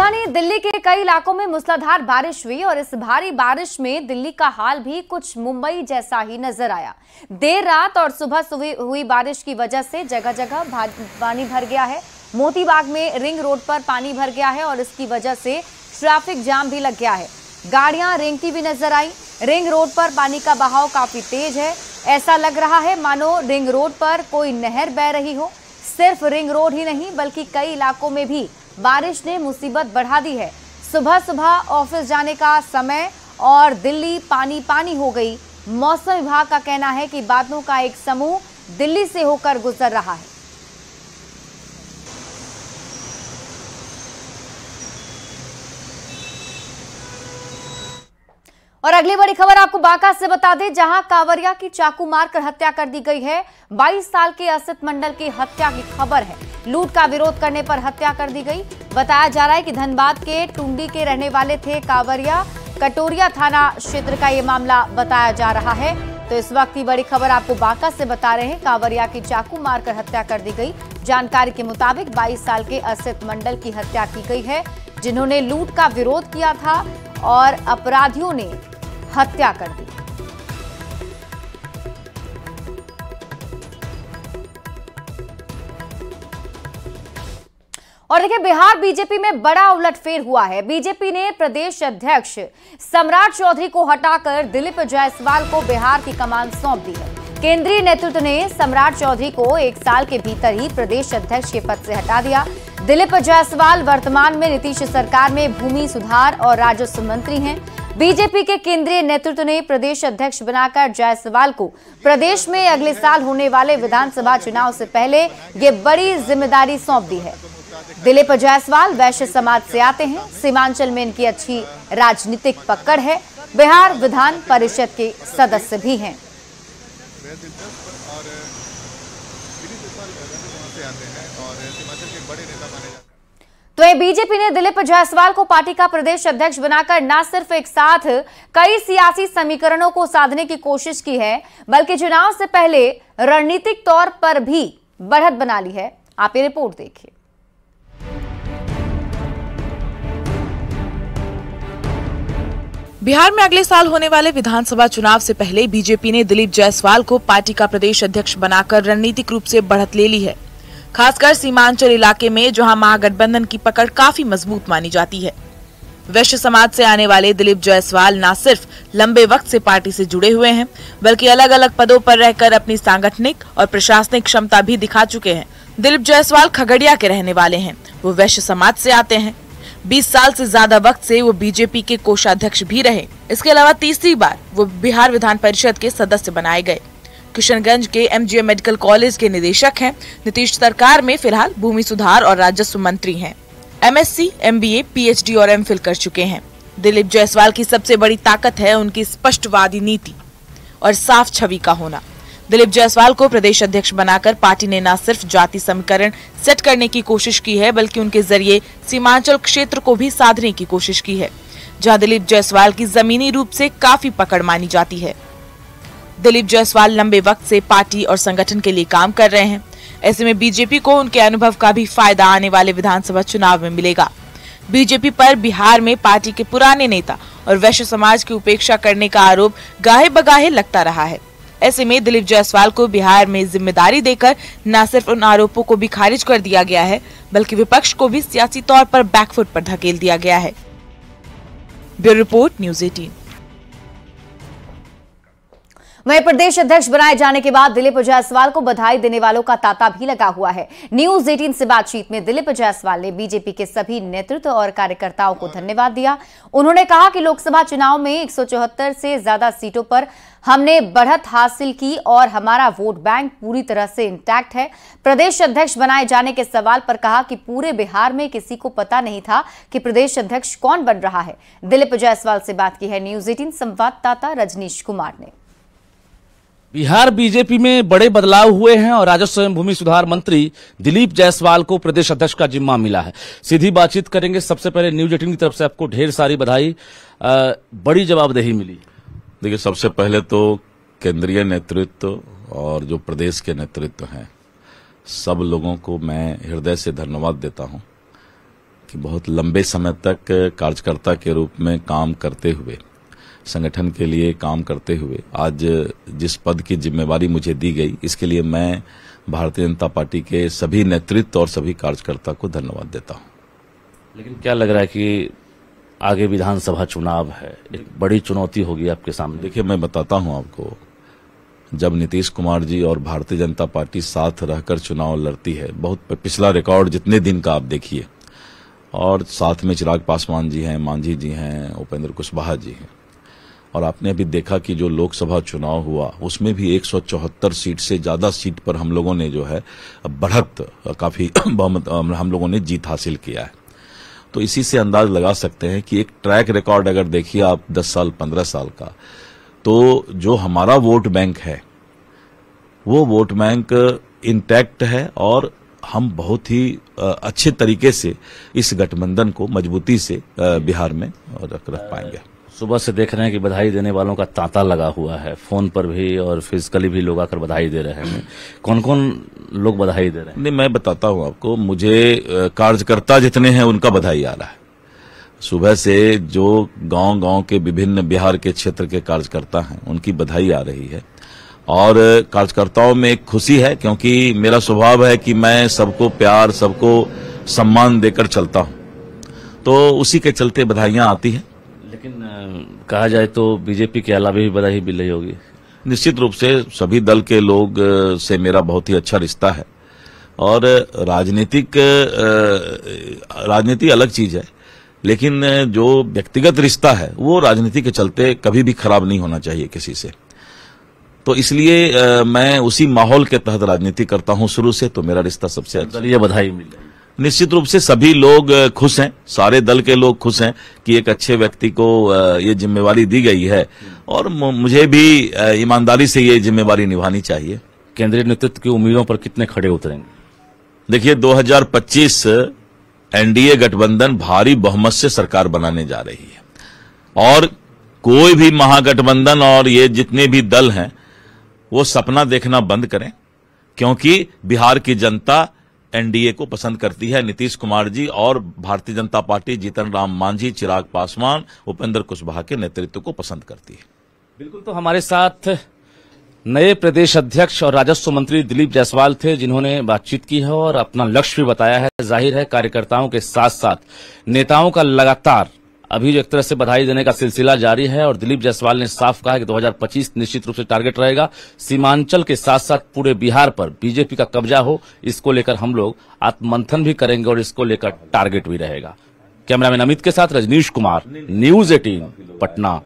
राजधानी दिल्ली के कई इलाकों में मूसलाधार बारिश हुई और इस भारी बारिश में दिल्ली का हाल भी कुछ मुंबई जैसा ही नजर आया। देर रात और सुबह हुई बारिश की वजह से जगह जगह पानी भर गया है। मोती बाग में रिंग रोड पर पानी भर गया है और इसकी वजह से ट्रैफिक जाम भी लग गया है। गाड़ियां रेंगती भी नजर आई। रिंग रोड पर पानी का बहाव काफी तेज है। ऐसा लग रहा है मानो रिंग रोड पर कोई नहर बह रही हो। सिर्फ रिंग रोड ही नहीं बल्कि कई इलाकों में भी बारिश ने मुसीबत बढ़ा दी है। सुबह सुबह ऑफिस जाने का समय और दिल्ली पानी पानी हो गई। मौसम विभाग का कहना है कि बादलों का एक समूह दिल्ली से होकर गुजर रहा है। और अगली बड़ी खबर आपको बांका से बता दें, जहां कांवरिया की चाकू मारकर हत्या कर दी गई है। 22 साल के असित मंडल की हत्या की खबर है। लूट का विरोध करने पर हत्या कर दी गई। बताया जा रहा है कि धनबाद के टुंडी के रहने वाले थे कांवरिया। कटोरिया थाना क्षेत्र का ये मामला बताया जा रहा है। तो इस वक्त की बड़ी खबर आपको बांका से बता रहे हैं, कांवरिया की चाकू मारकर हत्या कर दी गई। जानकारी के मुताबिक 22 साल के असित मंडल की हत्या की गई है, जिन्होंने लूट का विरोध किया था और अपराधियों ने हत्या कर दी। और देखिए, बिहार बीजेपी में बड़ा उलटफेर हुआ है। बीजेपी ने प्रदेश अध्यक्ष सम्राट चौधरी को हटाकर दिलीप जायसवाल को बिहार की कमान सौंप दी है। केंद्रीय नेतृत्व ने सम्राट चौधरी को 1 साल के भीतर ही प्रदेश अध्यक्ष के पद से हटा दिया। दिलीप जायसवाल वर्तमान में नीतीश सरकार में भूमि सुधार और राजस्व मंत्री हैं। बीजेपी के केंद्रीय नेतृत्व ने प्रदेश अध्यक्ष बनाकर जायसवाल को प्रदेश में अगले साल होने वाले विधानसभा चुनाव से पहले ये बड़ी जिम्मेदारी सौंप दी है। दिलीप जायसवाल वैश्य समाज से आते हैं। सीमांचल में इनकी अच्छी राजनीतिक पकड़ है। बिहार विधान परिषद के सदस्य भी हैं। तो ये बीजेपी ने दिलीप जायसवाल को पार्टी का प्रदेश अध्यक्ष बनाकर न सिर्फ एक साथ कई सियासी समीकरणों को साधने की कोशिश की है, बल्कि चुनाव से पहले रणनीतिक तौर पर भी बढ़त बना ली है। आप ये रिपोर्ट देखिए। बिहार में अगले साल होने वाले विधानसभा चुनाव से पहले बीजेपी ने दिलीप जायसवाल को पार्टी का प्रदेश अध्यक्ष बनाकर रणनीतिक रूप से बढ़त ले ली है, खासकर सीमांचल इलाके में जहां महागठबंधन की पकड़ काफी मजबूत मानी जाती है। वैश्य समाज से आने वाले दिलीप जायसवाल न सिर्फ लंबे वक्त से पार्टी से जुड़े हुए हैं, बल्कि अलग अलग पदों पर रहकर अपनी सांगठनिक और प्रशासनिक क्षमता भी दिखा चुके हैं। दिलीप जायसवाल खगड़िया के रहने वाले हैं। वो वैश्य समाज से आते हैं। 20 साल से ज्यादा वक्त से वो बीजेपी के कोषाध्यक्ष भी रहे। इसके अलावा तीसरी बार वो बिहार विधान परिषद के सदस्य बनाए गए। किशनगंज के MGM मेडिकल कॉलेज के निदेशक हैं। नीतीश सरकार में फिलहाल भूमि सुधार और राजस्व मंत्री हैं। MSc, MBA, PhD और MPhil कर चुके हैं। दिलीप जायसवाल की सबसे बड़ी ताकत है उनकी स्पष्टवादी नीति और साफ छवि का होना। दिलीप जायसवाल को प्रदेश अध्यक्ष बनाकर पार्टी ने न सिर्फ जाति समीकरण सेट करने की कोशिश की है, बल्कि उनके जरिए सीमांचल क्षेत्र को भी साधने की कोशिश की है, जहां दिलीप जायसवाल की जमीनी रूप से काफी पकड़ मानी जाती है। दिलीप जायसवाल लंबे वक्त से पार्टी और संगठन के लिए काम कर रहे हैं। ऐसे में बीजेपी को उनके अनुभव का भी फायदा आने वाले विधानसभा चुनाव में मिलेगा। बीजेपी पर बिहार में पार्टी के पुराने नेता और वैश्य समाज की उपेक्षा करने का आरोप गाहे बगाहे लगता रहा है। ऐसे में दिलीप जायसवाल को बिहार में जिम्मेदारी देकर न सिर्फ उन आरोपों को भी खारिज कर दिया गया है, बल्कि विपक्ष को भी सियासी तौर पर बैकफुट पर धकेल दिया गया है। Bureau report, news 18। वहीं प्रदेश अध्यक्ष बनाए जाने के बाद दिलीप जायसवाल को बधाई देने वालों का तांता भी लगा हुआ है। न्यूज़ 18 से बातचीत में दिलीप जायसवाल ने बीजेपी के सभी नेतृत्व और कार्यकर्ताओं को धन्यवाद दिया। उन्होंने कहा कि लोकसभा चुनाव में 174 से ज्यादा सीटों पर हमने बढ़त हासिल की और हमारा वोट बैंक पूरी तरह से इंटैक्ट है। प्रदेश अध्यक्ष बनाए जाने के सवाल पर कहा कि पूरे बिहार में किसी को पता नहीं था कि प्रदेश अध्यक्ष कौन बन रहा है। दिलीप जायसवाल से बात की है न्यूज़ 18 संवाददाता रजनीश कुमार ने। बिहार बीजेपी में बड़े बदलाव हुए हैं और राजस्व एवं भूमि सुधार मंत्री दिलीप जायसवाल को प्रदेश अध्यक्ष का जिम्मा मिला है। सीधी बातचीत करेंगे। सबसे पहले न्यूज़ 18 की तरफ से आपको ढेर सारी बधाई। बड़ी जवाबदेही मिली। देखिए, सबसे पहले तो केंद्रीय नेतृत्व और जो प्रदेश के नेतृत्व हैं, सब लोगों को मैं हृदय से धन्यवाद देता हूं कि बहुत लंबे समय तक कार्यकर्ता के रूप में काम करते हुए, संगठन के लिए काम करते हुए आज जिस पद की जिम्मेवारी मुझे दी गई, इसके लिए मैं भारतीय जनता पार्टी के सभी नेतृत्व और सभी कार्यकर्ता को धन्यवाद देता हूं। लेकिन क्या लग रहा है कि आगे विधानसभा चुनाव है, एक बड़ी चुनौती होगी आपके सामने? देखिए, मैं बताता हूं आपको, जब नीतीश कुमार जी और भारतीय जनता पार्टी साथ रहकर चुनाव लड़ती है, बहुत पिछला रिकॉर्ड जितने दिन का आप देखिए, और साथ में चिराग पासवान जी हैं, मांझी जी हैं, उपेंद्र कुशवाहा जी हैं, और आपने अभी देखा कि जो लोकसभा चुनाव हुआ उसमें भी 174 सीट से ज्यादा सीट पर हम लोगों ने जो है बढ़त, काफी बहुमत हम लोगों ने जीत हासिल किया है। तो इसी से अंदाज लगा सकते हैं कि एक ट्रैक रिकॉर्ड अगर देखिए आप 10 साल 15 साल का, तो जो हमारा वोट बैंक है वो वोट बैंक इंटैक्ट है, और हम बहुत ही अच्छे तरीके से इस गठबंधन को मजबूती से बिहार में रख पाएंगे। सुबह से देख रहे हैं कि बधाई देने वालों का तांता लगा हुआ है, फोन पर भी और फिजिकली भी लोग आकर बधाई दे रहे हैं। कौन कौन लोग बधाई दे रहे हैं? नहीं, मैं बताता हूं आपको, मुझे कार्यकर्ता जितने हैं उनका बधाई आ रहा है। सुबह से जो गांव-गांव के विभिन्न बिहार के क्षेत्र के कार्यकर्ता हैं उनकी बधाई आ रही है, और कार्यकर्ताओं में एक खुशी है, क्योंकि मेरा स्वभाव है कि मैं सबको प्यार, सबको सम्मान देकर चलता हूं, तो उसी के चलते बधाइयां आती हैं। लेकिन कहा जाए तो बीजेपी के अलावा भी बधाई मिल रही होगी। निश्चित रूप से सभी दल के लोग से मेरा बहुत ही अच्छा रिश्ता है, और राजनीति अलग चीज है, लेकिन जो व्यक्तिगत रिश्ता है वो राजनीति के चलते कभी भी खराब नहीं होना चाहिए किसी से। तो इसलिए मैं उसी माहौल के तहत राजनीति करता हूं शुरू से, तो मेरा रिश्ता सबसे अच्छा। दलीय बधाई मिल रही है। निश्चित रूप से सभी लोग खुश हैं, सारे दल के लोग खुश हैं कि एक अच्छे व्यक्ति को ये जिम्मेवारी दी गई है, और मुझे भी ईमानदारी से ये जिम्मेवारी निभानी चाहिए। केंद्रीय नेतृत्व की उम्मीदों पर कितने खड़े उतरेंगे? देखिए, 2025 एनडीए गठबंधन भारी बहुमत से सरकार बनाने जा रही है, और कोई भी महागठबंधन और ये जितने भी दल हैं वो सपना देखना बंद करें, क्योंकि बिहार की जनता एनडीए को पसंद करती है। नीतीश कुमार जी और भारतीय जनता पार्टी जीतन राम मांझी, चिराग पासवान, उपेंद्र कुशवाहा के नेतृत्व को पसंद करती है। बिल्कुल, तो हमारे साथ नए प्रदेश अध्यक्ष और राजस्व मंत्री दिलीप जायसवाल थे, जिन्होंने बातचीत की है और अपना लक्ष्य भी बताया है। जाहिर है कार्यकर्ताओं के साथ साथ नेताओं का लगातार अभी एक तरह से बधाई देने का सिलसिला जारी है, और दिलीप जायसवाल ने साफ कहा कि 2025 निश्चित रूप से टारगेट रहेगा, सीमांचल के साथ साथ पूरे बिहार पर बीजेपी का कब्जा हो, इसको लेकर हम लोग आत्ममंथन भी करेंगे और इसको लेकर टारगेट भी रहेगा। कैमरामैन अमित के साथ रजनीश कुमार, न्यूज़ 18 पटना।